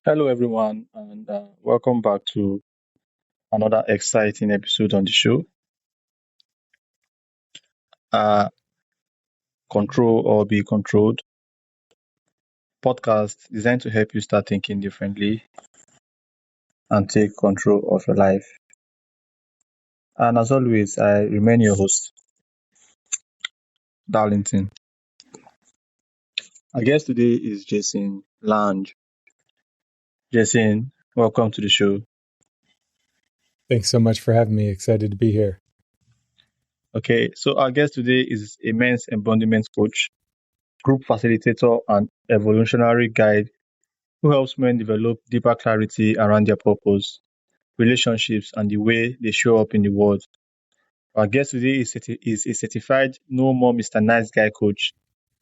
Hello, everyone, and welcome back to another exciting episode on the show. Uh, Control or Be Controlled podcast designed to help you start thinking differently and take control of your life. And as always, I remain your host, Darlington. Our guest today is Jason Lange. Jason, welcome to the show. Thanks so much for having me. Excited to be here. Okay, so our guest today is a men's embodiment coach, group facilitator, and evolutionary guide who helps men develop deeper clarity around their purpose, relationships, and the way they show up in the world. Our guest today is a certified No More Mr. Nice Guy coach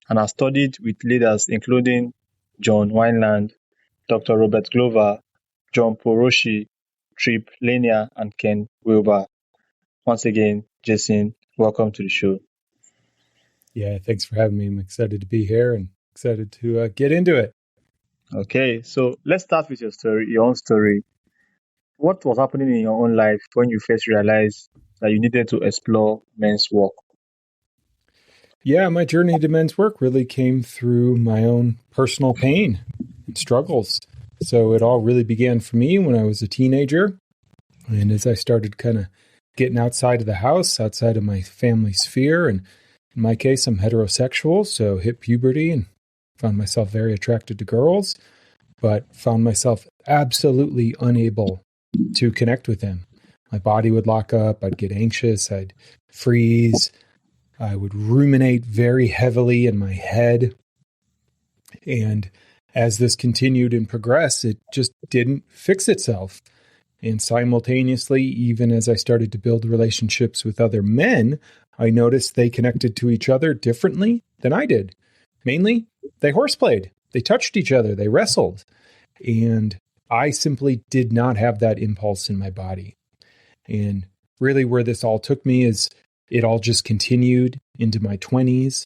and has studied with leaders including John Wineland, Dr. Robert Glover, John Poroshi, Trip Lanier, and Ken Wilber. Once again, Jason, welcome to the show. Yeah, thanks for having me. I'm excited to be here and excited to get into it. Okay, so let's start with your own story. What was happening in your own life when you first realized that you needed to explore men's work? Yeah, my journey to men's work really came through my own personal pain and struggles. So it all really began for me when I was a teenager. And as I started kind of getting outside of the house, outside of my family sphere, and in my case, I'm heterosexual, so hit puberty and found myself very attracted to girls, but found myself absolutely unable to connect with them. My body would lock up, I'd get anxious, I'd freeze, I would ruminate very heavily in my head. And as this continued and progressed, it just didn't fix itself. And simultaneously, even as I started to build relationships with other men, I noticed they connected to each other differently than I did. Mainly, they horseplayed, they touched each other, they wrestled. And I simply did not have that impulse in my body. And really where this all took me is it all just continued into my 20s.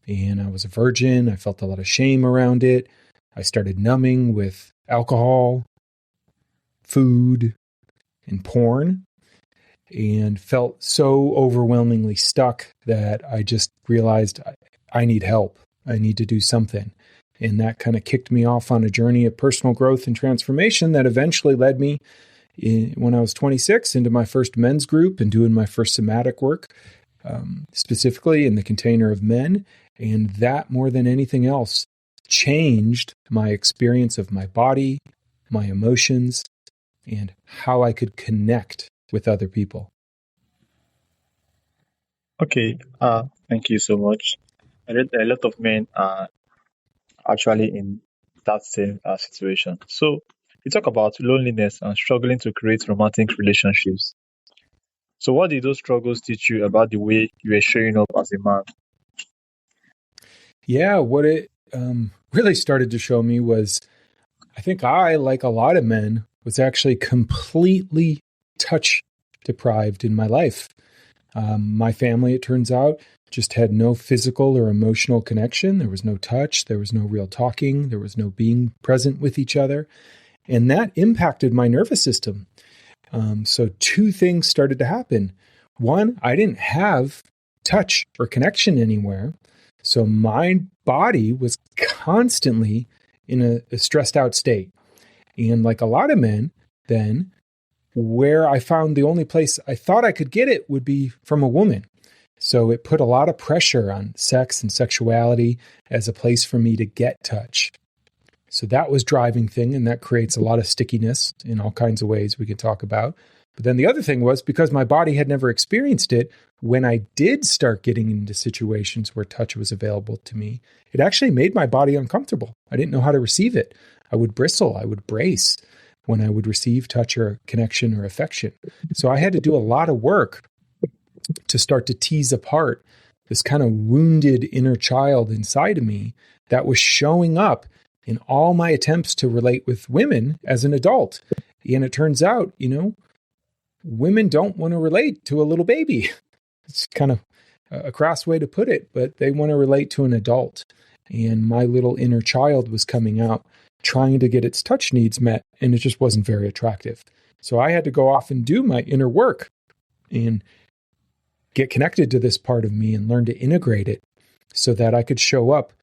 And I was a virgin. I felt a lot of shame around it. I started numbing with alcohol, food, and porn, and felt so overwhelmingly stuck that I just realized I need help. I need to do something. And that kind of kicked me off on a journey of personal growth and transformation that eventually led me, when I was 26, into my first men's group and doing my first somatic work, specifically in the container of men. And that, more than anything else, changed my experience of my body, my emotions, and how I could connect with other people. Okay, thank you so much. A lot of men are actually in that same situation. So, you talk about loneliness and struggling to create romantic relationships. So, what did those struggles teach you about the way you were showing up as a man? Yeah, what it really started to show me was I think I, like a lot of men, was actually completely touch deprived in my life. My family, it turns out, just had no physical or emotional connection. There was no touch. There was no real talking. There was no being present with each other. And that impacted my nervous system. So two things started to happen. One, I didn't have touch or connection anywhere. So my body was constantly in a stressed out state. And like a lot of men, then where I found the only place I thought I could get it would be from a woman. So it put a lot of pressure on sex and sexuality as a place for me to get touch. So that was driving thing, and that creates a lot of stickiness in all kinds of ways we could talk about. But then the other thing was because my body had never experienced it, when I did start getting into situations where touch was available to me, it actually made my body uncomfortable. I didn't know how to receive it. I would bristle, I would brace when I would receive touch or connection or affection. So I had to do a lot of work to start to tease apart this kind of wounded inner child inside of me that was showing up in all my attempts to relate with women as an adult. And it turns out, women don't want to relate to a little baby. It's kind of a crass way to put it, but they want to relate to an adult. And my little inner child was coming out trying to get its touch needs met, and it just wasn't very attractive. So I had to go off and do my inner work and get connected to this part of me and learn to integrate it so that I could show up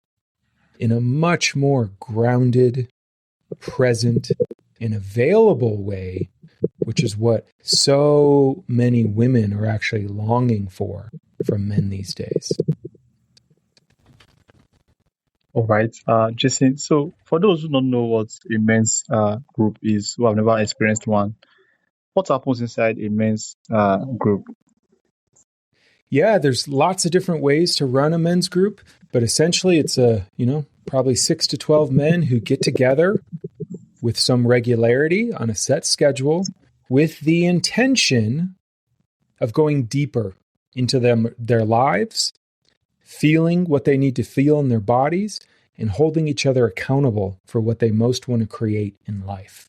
in a much more grounded, present, and available way, which is what so many women are actually longing for from men these days. All right, Jason. So, for those who don't know what a men's group is, who have never experienced one, what happens inside a men's group? Yeah, there's lots of different ways to run a men's group, but essentially it's probably 6 to 12 men who get together with some regularity on a set schedule with the intention of going deeper into their lives, feeling what they need to feel in their bodies, and holding each other accountable for what they most want to create in life.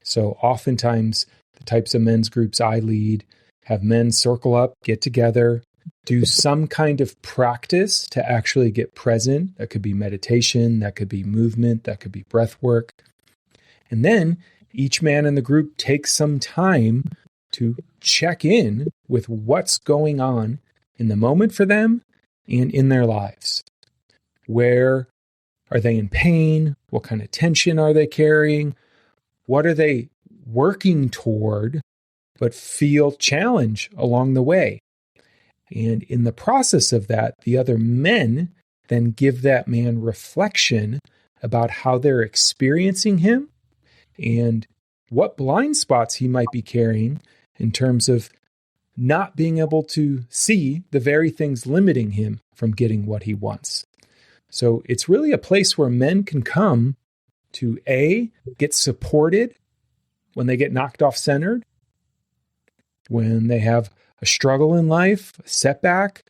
So oftentimes, the types of men's groups I lead have men circle up, get together, do some kind of practice to actually get present. That could be meditation, that could be movement, that could be breath work. And then each man in the group takes some time to check in with what's going on in the moment for them and in their lives. Where are they in pain? What kind of tension are they carrying? What are they working toward but feel challenge along the way? And in the process of that, the other men then give that man reflection about how they're experiencing him and what blind spots he might be carrying in terms of not being able to see the very things limiting him from getting what he wants. So it's really a place where men can come to get supported when they get knocked off centered, when they have a struggle in life, a setback.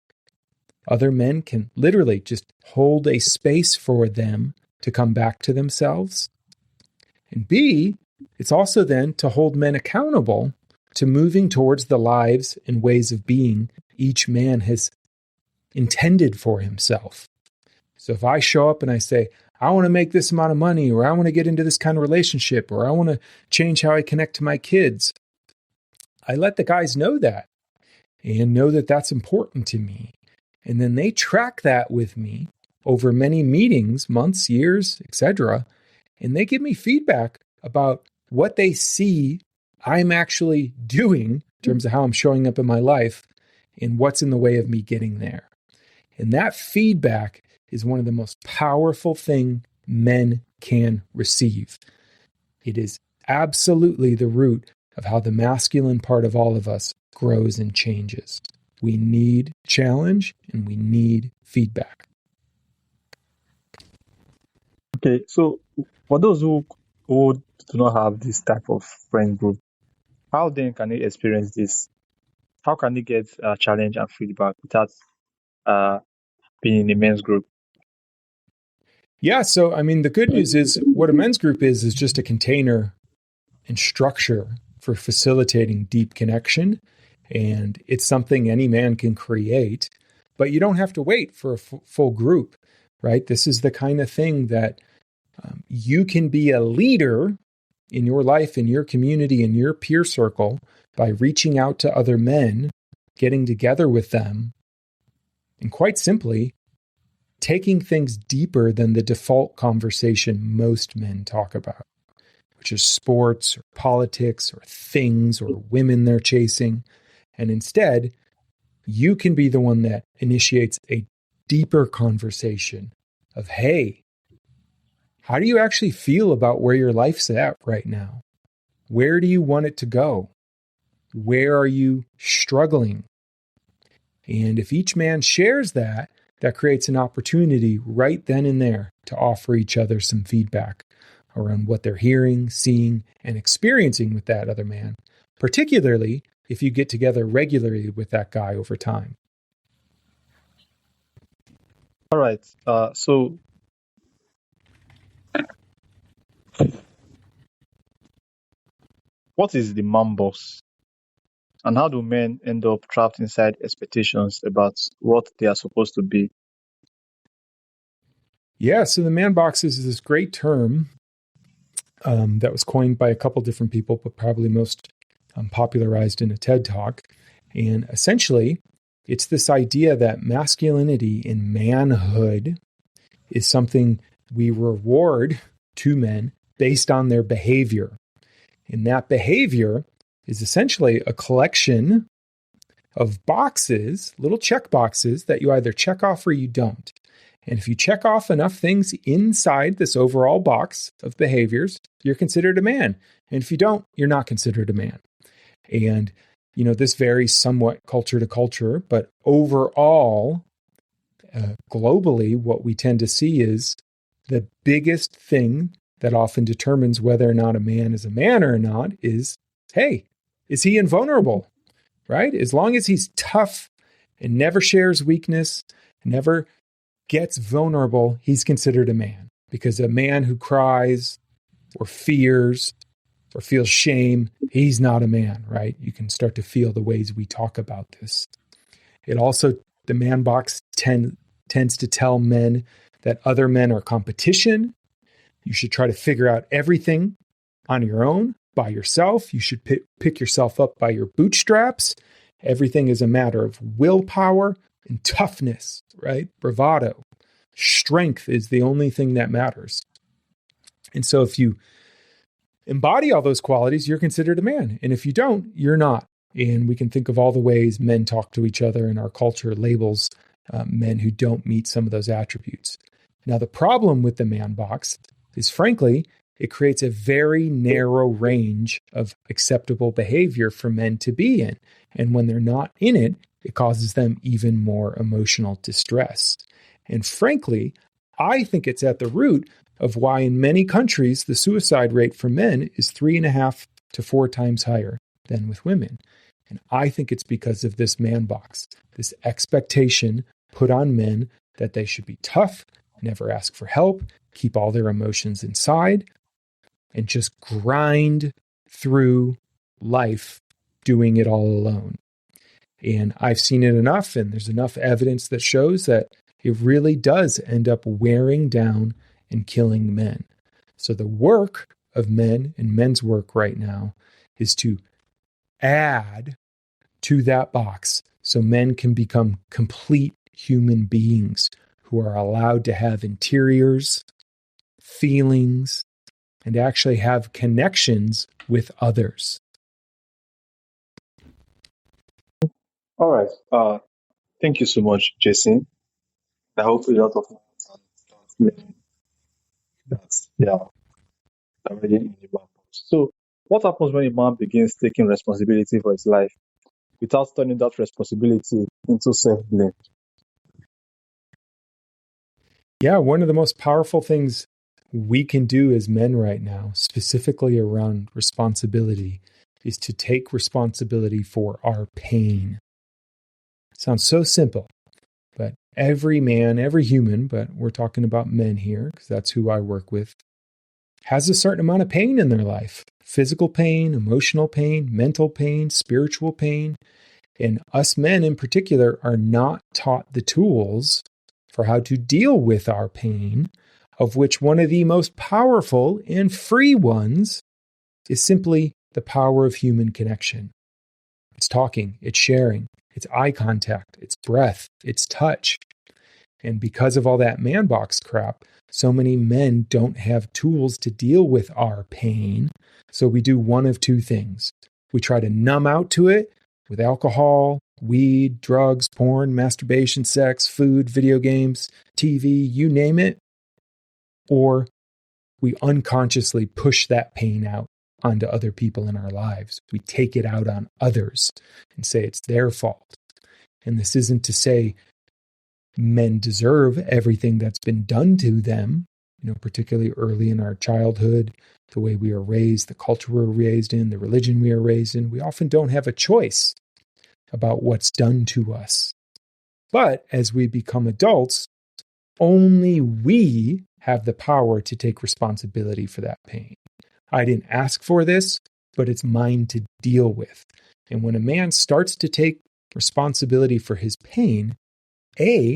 Other men can literally just hold a space for them to come back to themselves. And B, it's also then to hold men accountable to moving towards the lives and ways of being each man has intended for himself. So if I show up and I say, I want to make this amount of money, or I want to get into this kind of relationship, or I want to change how I connect to my kids, I let the guys know that and know that that's important to me. And then they track that with me over many meetings, months, years, etc. And they give me feedback about what they see I'm actually doing in terms of how I'm showing up in my life and what's in the way of me getting there. And that feedback is one of the most powerful things men can receive. It is absolutely the root of how the masculine part of all of us grows and changes. We need challenge and we need feedback. Okay, so for those who do not have this type of friend group, how then can they experience this? How can they get challenge and feedback without being in a men's group? Yeah, so the good news is what a men's group is just a container and structure for facilitating deep connection. And it's something any man can create, but you don't have to wait for a full group, right? This is the kind of thing that you can be a leader in your life, in your community, in your peer circle by reaching out to other men, getting together with them, and quite simply, taking things deeper than the default conversation most men talk about, which is sports or politics or things or women they're chasing. And instead, you can be the one that initiates a deeper conversation of, hey, how do you actually feel about where your life's at right now? Where do you want it to go? Where are you struggling? And if each man shares that, that creates an opportunity right then and there to offer each other some feedback around what they're hearing, seeing, and experiencing with that other man, particularly if you get together regularly with that guy over time. All right. So what is the man box? And how do men end up trapped inside expectations about what they are supposed to be? Yeah, so the man box is this great term that was coined by a couple different people, but probably most popularized in a TED Talk. And essentially, it's this idea that masculinity and manhood is something we reward to men based on their behavior. And that behavior is essentially a collection of boxes, little check boxes that you either check off or you don't. And if you check off enough things inside this overall box of behaviors, you're considered a man. And if you don't, you're not considered a man. And, this varies somewhat culture to culture, but overall, globally, what we tend to see is the biggest thing that often determines whether or not a man is a man or not is, hey, is he invulnerable, right? As long as he's tough and never shares weakness, never gets vulnerable, he's considered a man. Because a man who cries or fears or feels shame, he's not a man, right? You can start to feel the ways we talk about this. It also, the man box tends to tell men that other men are competition. You should try to figure out everything on your own, by yourself. You should pick yourself up by your bootstraps. Everything is a matter of willpower and toughness, right? Bravado. Strength is the only thing that matters. And so if you embody all those qualities, you're considered a man. And if you don't, you're not. And we can think of all the ways men talk to each other, and our culture labels men who don't meet some of those attributes. Now, the problem with the man box is, frankly, it creates a very narrow range of acceptable behavior for men to be in. And when they're not in it, it causes them even more emotional distress. And frankly, I think it's at the root of why in many countries the suicide rate for men is 3.5 to 4 times higher than with women. And I think it's because of this man box, this expectation put on men that they should be tough, never ask for help, keep all their emotions inside, and just grind through life doing it all alone. And I've seen it enough, and there's enough evidence that shows that it really does end up wearing down and killing men. So the work of men and men's work right now is to add to that box so men can become complete human beings who are allowed to have interiors, feelings, and actually have connections with others. All right. Thank you so much, Jason. I hope a lot of that's already in the man. So, what happens when a man begins taking responsibility for his life without turning that responsibility into self-blame? Yeah, one of the most powerful things we can do as men right now, specifically around responsibility, is to take responsibility for our pain. Sounds so simple, but every man, every human, but we're talking about men here because that's who I work with, has a certain amount of pain in their life. Physical pain, emotional pain, mental pain, spiritual pain. And us men in particular are not taught the tools for how to deal with our pain, of which one of the most powerful and free ones is simply the power of human connection. It's talking, it's sharing, it's eye contact, it's breath, it's touch. And because of all that man box crap, so many men don't have tools to deal with our pain. So we do one of two things. We try to numb out to it with alcohol, weed, drugs, porn, masturbation, sex, food, video games, TV, you name it. Or we unconsciously push that pain out onto other people in our lives. We take it out on others and say it's their fault. And this isn't to say men deserve everything that's been done to them, particularly early in our childhood, the way we are raised, the culture we're raised in, the religion we are raised in. We often don't have a choice about what's done to us. But as we become adults, only we have the power to take responsibility for that pain. I didn't ask for this, but it's mine to deal with. And when a man starts to take responsibility for his pain,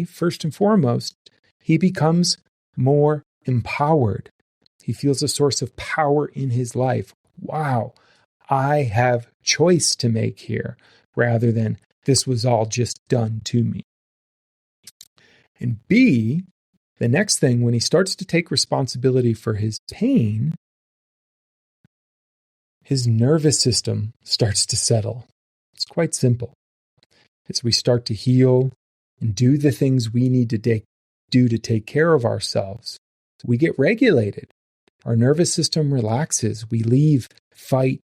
first and foremost, he becomes more empowered. He feels a source of power in his life. Wow, I have choice to make here, rather than this was all just done to me. And B, the next thing, when he starts to take responsibility for his pain, his nervous system starts to settle. It's quite simple. As we start to heal and do the things we need to do to take care of ourselves, we get regulated. Our nervous system relaxes. We leave fight,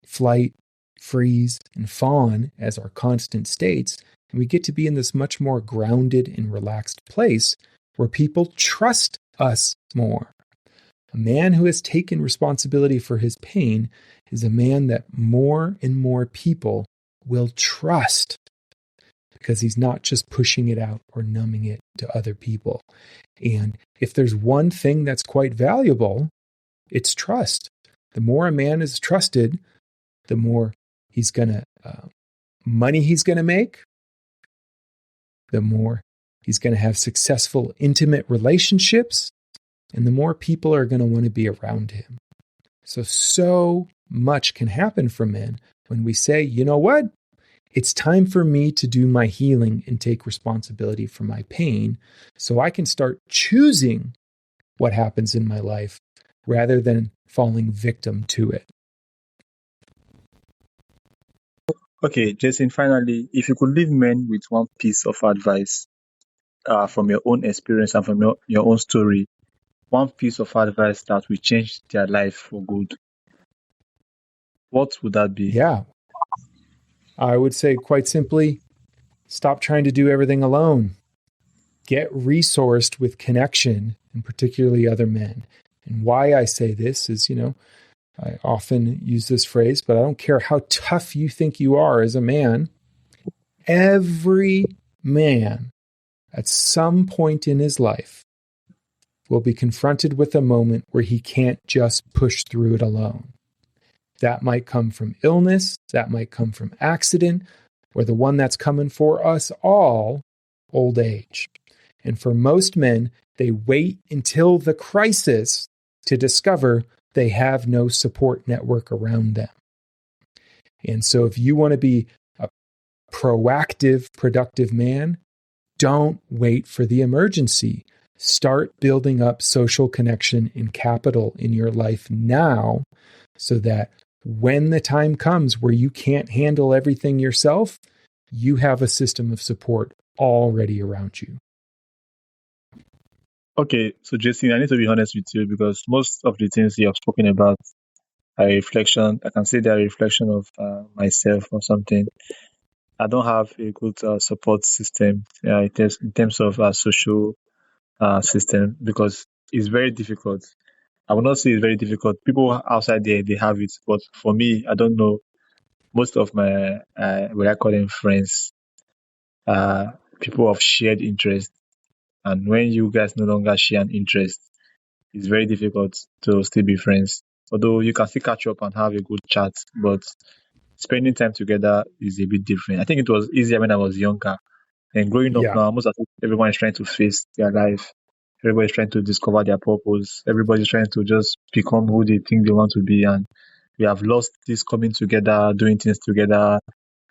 flight, freeze, and fawn as our constant states, and we get to be in this much more grounded and relaxed place where people trust us more. A man who has taken responsibility for his pain is a man that more and more people will trust, because he's not just pushing it out or numbing it to other people. And if there's one thing that's quite valuable, it's trust. The more a man is trusted, the more he's going to money he's going to make, the more he's going to have successful, intimate relationships, and the more people are going to want to be around him. So much can happen for men when we say, you know what? It's time for me to do my healing and take responsibility for my pain so I can start choosing what happens in my life rather than falling victim to it. Okay, Jason, finally, if you could leave men with one piece of advice from your own experience and from your own story, one piece of advice that will change their life for good, what would that be? Yeah. I would say quite simply, stop trying to do everything alone. Get resourced with connection, and particularly other men. And why I say this is, I often use this phrase, but I don't care how tough you think you are as a man. Every man at some point in his life will be confronted with a moment where he can't just push through it alone. That might come from illness, that might come from accident, or the one that's coming for us all, old age. And for most men, they wait until the crisis to discover they have no support network around them. And so if you want to be a proactive, productive man, don't wait for the emergency. Start building up social connection and capital in your life now, so that when the time comes where you can't handle everything yourself, you have a system of support already around you. Okay, so Jason, I need to be honest with you, because most of the things you have spoken about are a reflection. I can say they're a reflection of myself or something. I don't have a good support system in terms of social system, because it's very difficult. I will not say it's very difficult. People outside there, they have it. But for me, I don't know. Most of my, what I call them friends, people of shared interest. And when you guys no longer share an interest, it's very difficult to still be friends. Although you can still catch up and have a good chat, but spending time together is a bit different. I think it was easier when I was younger. And growing up Yeah. now, almost as if everyone is trying to face their life. Everybody's trying to discover their purpose. Everybody's trying to just become who they think they want to be. And we have lost this coming together, doing things together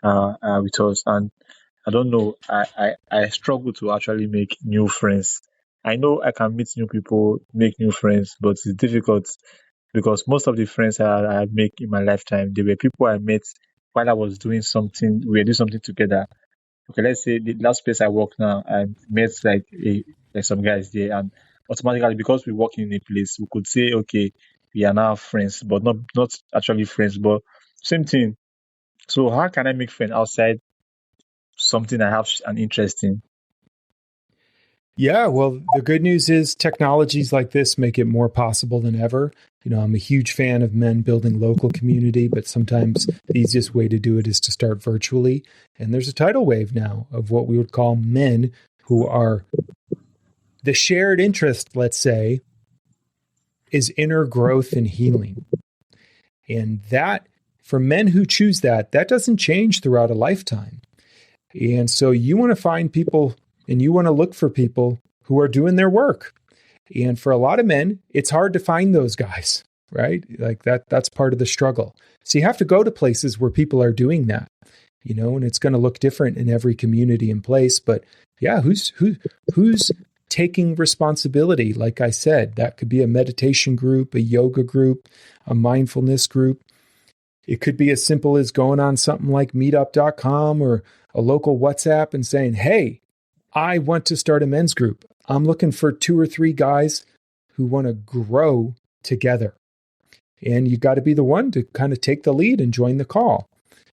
with us. And I don't know, I struggle to actually make new friends. I know I can meet new people, make new friends, but it's difficult because most of the friends I make in my lifetime, they were people I met while I was doing something, we were doing something together. Okay, let's say the last place I work now, I met like some guys there, and automatically because we work in a place, we could say, okay, we are now friends, but not actually friends, but same thing. So how can I make friends outside something I have an interest in? Yeah, well, the good news is technologies like this make it more possible than ever. I'm a huge fan of men building local community, but sometimes the easiest way to do it is to start virtually. And there's a tidal wave now of what we would call men who are the shared interest, let's say, is inner growth and healing. And that, for men who choose that doesn't change throughout a lifetime. And so you want to find people and you want to look for people who are doing their work. And for a lot of men, it's hard to find those guys, right? Like that's part of the struggle. So you have to go to places where people are doing that, and it's going to look different in every community and place. But yeah, who's taking responsibility? Like I said, that could be a meditation group, a yoga group, a mindfulness group. It could be as simple as going on something like meetup.com or a local WhatsApp and saying, hey, I want to start a men's group. I'm looking for 2 or 3 guys who want to grow together. And you got to be the one to kind of take the lead and join the call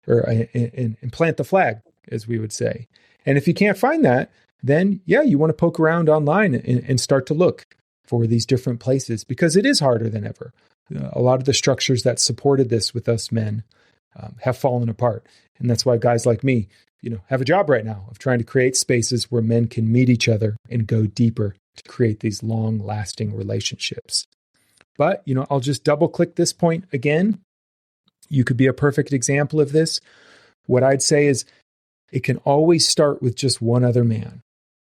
or and plant the flag, as we would say. And if you can't find that, then yeah, you want to poke around online and start to look for these different places, because it is harder than ever. A lot of the structures that supported this with us men have fallen apart. And that's why guys like me, have a job right now of trying to create spaces where men can meet each other and go deeper to create these long-lasting relationships. But, I'll just double click this point again. You could be a perfect example of this. What I'd say is it can always start with just one other man.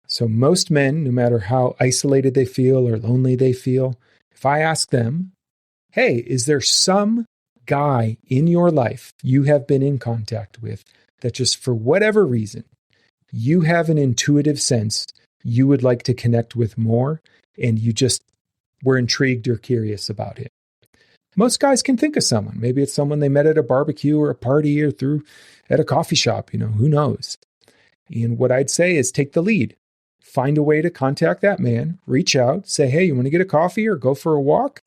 So most men, no matter how isolated they feel or lonely they feel, if I ask them, hey, is there some guy in your life you have been in contact with that just for whatever reason, you have an intuitive sense you would like to connect with more, and you just were intrigued or curious about him? Most guys can think of someone. Maybe it's someone they met at a barbecue or a party or through at a coffee shop, who knows? And what I'd say is take the lead. Find a way to contact that man, reach out, say, hey, you want to get a coffee or go for a walk?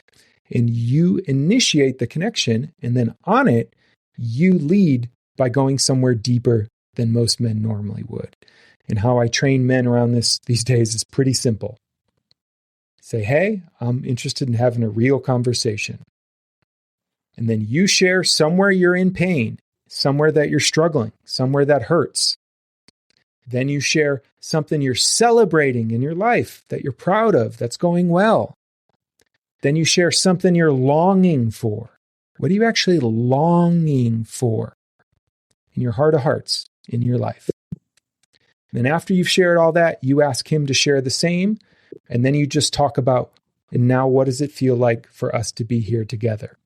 And you initiate the connection. And then on it, you lead by going somewhere deeper than most men normally would. And how I train men around these days is pretty simple. Say, hey, I'm interested in having a real conversation. And then you share somewhere you're in pain, somewhere that you're struggling, somewhere that hurts. Then you share something you're celebrating in your life that you're proud of, that's going well. Then you share something you're longing for. What are you actually longing for in your heart of hearts in your life? And then after you've shared all that, you ask him to share the same. And then you just talk about, and now what does it feel like for us to be here together?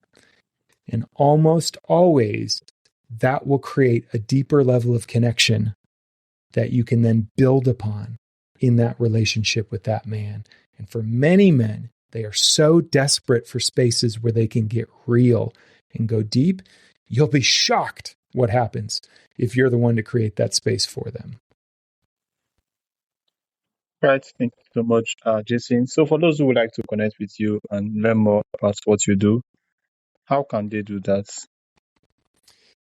And almost always that will create a deeper level of connection that you can then build upon in that relationship with that man. And for many men, they are so desperate for spaces where they can get real and go deep. You'll be shocked what happens if you're the one to create that space for them. Right. Thank you so much, Jason. So for those who would like to connect with you and learn more about what you do, how can they do that?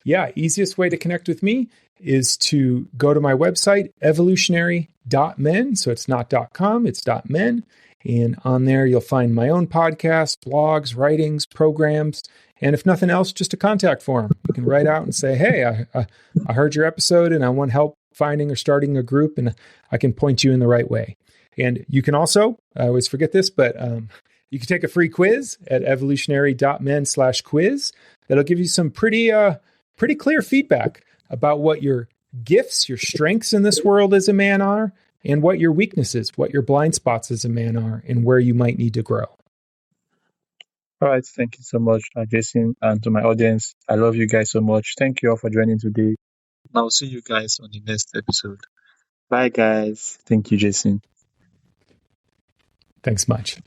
Yeah, easiest way to connect with me is to go to my website, evolutionary.men. So it's not .com, it's .men. And on there, you'll find my own podcast, blogs, writings, programs, and if nothing else, just a contact form. You can write out and say, hey, I heard your episode and I want help finding or starting a group, and I can point you in the right way. And you can also, I always forget this, but you can take a free quiz at evolutionary.men/quiz. That'll give you some pretty clear feedback about what your gifts, your strengths in this world as a man are, and what your weaknesses, what your blind spots as a man are, and where you might need to grow. All right. Thank you so much, Jason. And to my audience, I love you guys so much. Thank you all for joining today. I'll see you guys on the next episode. Bye, guys. Thank you, Jason. Thanks much.